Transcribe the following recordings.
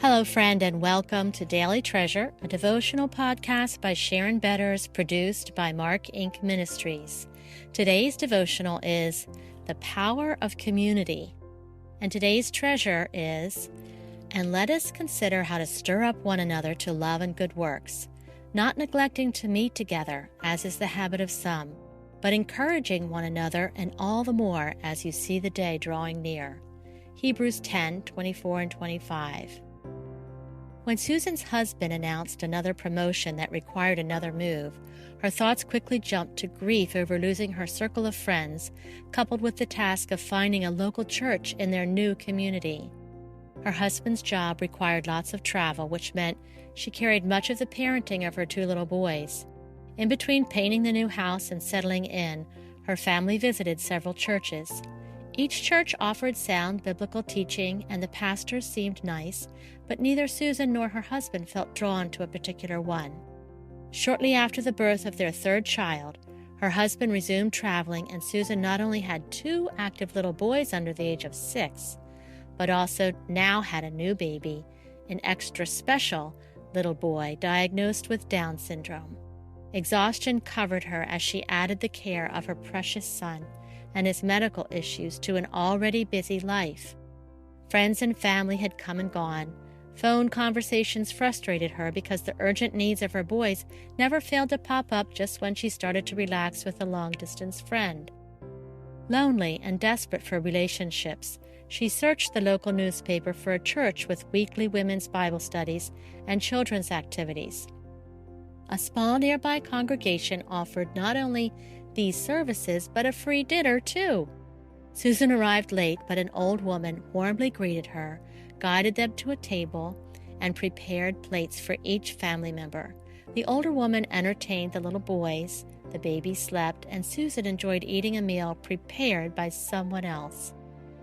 Hello, friend, and welcome to Daily Treasure, a devotional podcast by Sharon Betters, produced by Mark Inc. Ministries. Today's devotional is The Power of Community, and today's treasure is, And let us consider how to stir up one another to love and good works, not neglecting to meet together, as is the habit of some, but encouraging one another, and all the more as you see the day drawing near. Hebrews 10:24 and 25. When Susan's husband announced another promotion that required another move, her thoughts quickly jumped to grief over losing her circle of friends, coupled with the task of finding a local church in their new community. Her husband's job required lots of travel, which meant she carried much of the parenting of her two little boys. In between painting the new house and settling in, her family visited several churches. Each church offered sound biblical teaching, and the pastors seemed nice, but neither Susan nor her husband felt drawn to a particular one. Shortly after the birth of their third child, her husband resumed traveling, and Susan not only had two active little boys under the age of 6, but also now had a new baby, an extra special little boy diagnosed with Down syndrome. Exhaustion covered her as she added the care of her precious son and his medical issues to an already busy life. Friends and family had come and gone. Phone conversations frustrated her because the urgent needs of her boys never failed to pop up just when she started to relax with a long-distance friend. Lonely and desperate for relationships, she searched the local newspaper for a church with weekly women's Bible studies and children's activities. A small nearby congregation offered not only these services, but a free dinner, too. Susan arrived late, but an old woman warmly greeted her, guided them to a table, and prepared plates for each family member. The older woman entertained the little boys, the baby slept, and Susan enjoyed eating a meal prepared by someone else.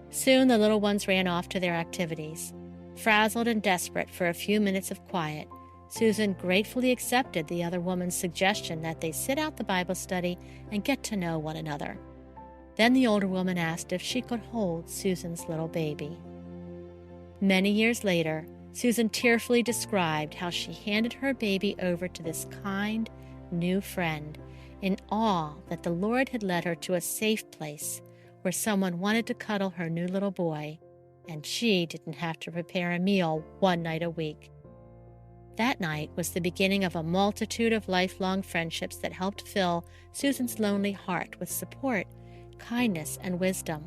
Soon the little ones ran off to their activities. Frazzled and desperate for a few minutes of quiet, Susan gratefully accepted the other woman's suggestion that they sit out the Bible study and get to know one another. Then the older woman asked if she could hold Susan's little baby. Many years later, Susan tearfully described how she handed her baby over to this kind, new friend, in awe that the Lord had led her to a safe place where someone wanted to cuddle her new little boy, and she didn't have to prepare a meal one night a week. That night was the beginning of a multitude of lifelong friendships that helped fill Susan's lonely heart with support, kindness, and wisdom.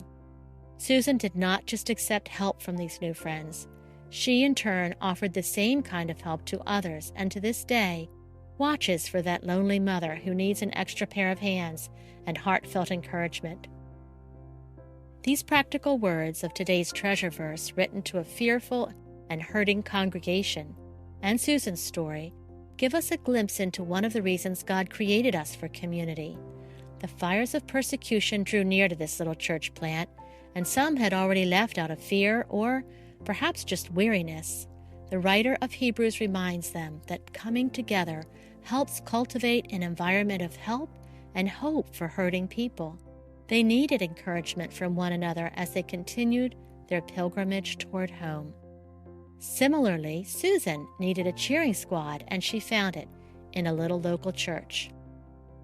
Susan did not just accept help from these new friends. She, in turn, offered the same kind of help to others, and to this day, watches for that lonely mother who needs an extra pair of hands and heartfelt encouragement. These practical words of today's treasure verse, written to a fearful and hurting congregation, and Susan's story, give us a glimpse into one of the reasons God created us for community. The fires of persecution drew near to this little church plant, and some had already left out of fear or perhaps just weariness. The writer of Hebrews reminds them that coming together helps cultivate an environment of help and hope for hurting people. They needed encouragement from one another as they continued their pilgrimage toward home. Similarly, Susan needed a cheering squad, and she found it in a little local church.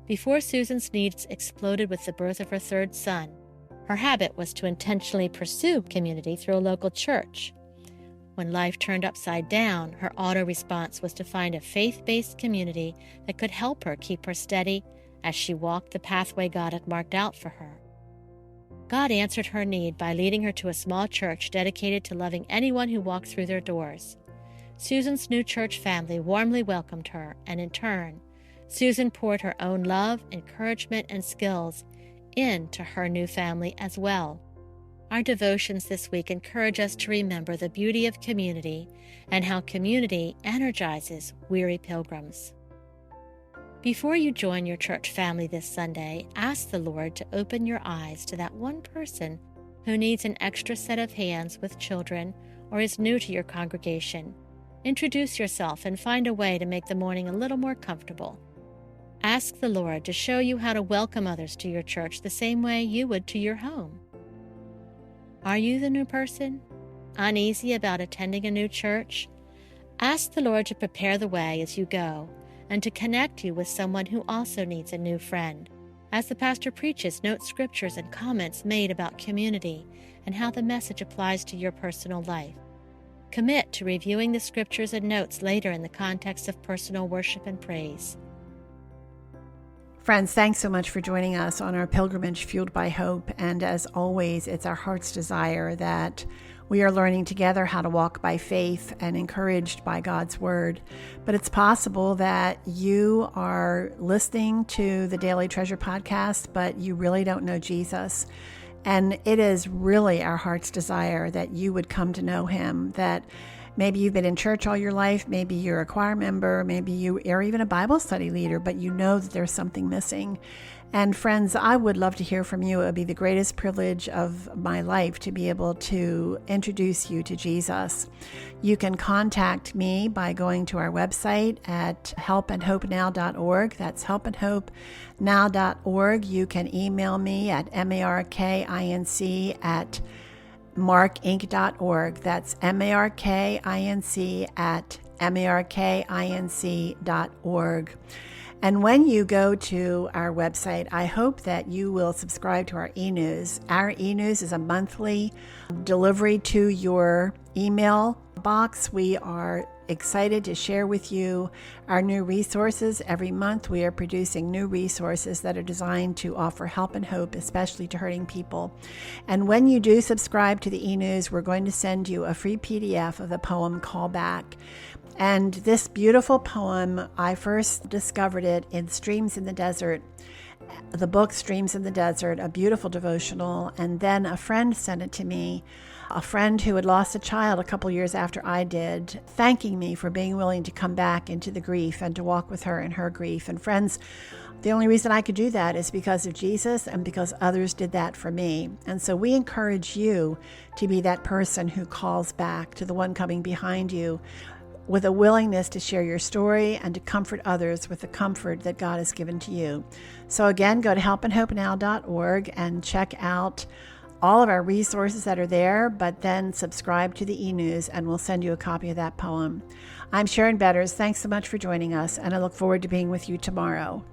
Before Susan's needs exploded with the birth of her third son, her habit was to intentionally pursue community through a local church. When life turned upside down, her auto response was to find a faith-based community that could help her keep her steady as she walked the pathway God had marked out for her. God answered her need by leading her to a small church dedicated to loving anyone who walked through their doors. Susan's new church family warmly welcomed her, and in turn, Susan poured her own love, encouragement, and skills into her new family as well. Our devotions this week encourage us to remember the beauty of community and how community energizes weary pilgrims. Before you join your church family this Sunday, ask the Lord to open your eyes to that one person who needs an extra set of hands with children or is new to your congregation. Introduce yourself and find a way to make the morning a little more comfortable. Ask the Lord to show you how to welcome others to your church the same way you would to your home. Are you the new person? Uneasy about attending a new church? Ask the Lord to prepare the way as you go and to connect you with someone who also needs a new friend. As the pastor preaches, note scriptures and comments made about community and how the message applies to your personal life. Commit to reviewing the scriptures and notes later in the context of personal worship and praise. Friends, thanks so much for joining us on our pilgrimage fueled by hope. And as always, it's our heart's desire that we are learning together how to walk by faith and encouraged by God's word. But it's possible that you are listening to the Daily Treasure podcast, but you really don't know Jesus. And it is really our heart's desire that you would come to know him, that maybe you've been in church all your life, maybe you're a choir member, maybe you are even a Bible study leader, but you know that there's something missing. And friends, I would love to hear from you. It would be the greatest privilege of my life to be able to introduce you to Jesus. You can contact me by going to our website at helpandhopenow.org. That's helpandhopenow.org. You can email me at markinc@markinc.org. That's markinc@markinc.org. And when you go to our website, I hope that you will subscribe to our e-news. Our e-news is a monthly delivery to your email box. We are excited to share with you our new resources. Every month we are producing new resources that are designed to offer help and hope, especially to hurting people. And when you do subscribe to the e-news, we're going to send you a free PDF of the poem Call Back. And this beautiful poem, I first discovered it in Streams in the Desert, the book Streams in the Desert, a beautiful devotional. And then a friend sent it to me, a friend who had lost a child a couple years after I did, thanking me for being willing to come back into the grief and to walk with her in her grief. And friends, the only reason I could do that is because of Jesus and because others did that for me. And so we encourage you to be that person who calls back to the one coming behind you, with a willingness to share your story and to comfort others with the comfort that God has given to you. So again, go to helpandhopenow.org and check out all of our resources that are there, but then subscribe to the e-news and we'll send you a copy of that poem. I'm Sharon Betters. Thanks so much for joining us, and I look forward to being with you tomorrow.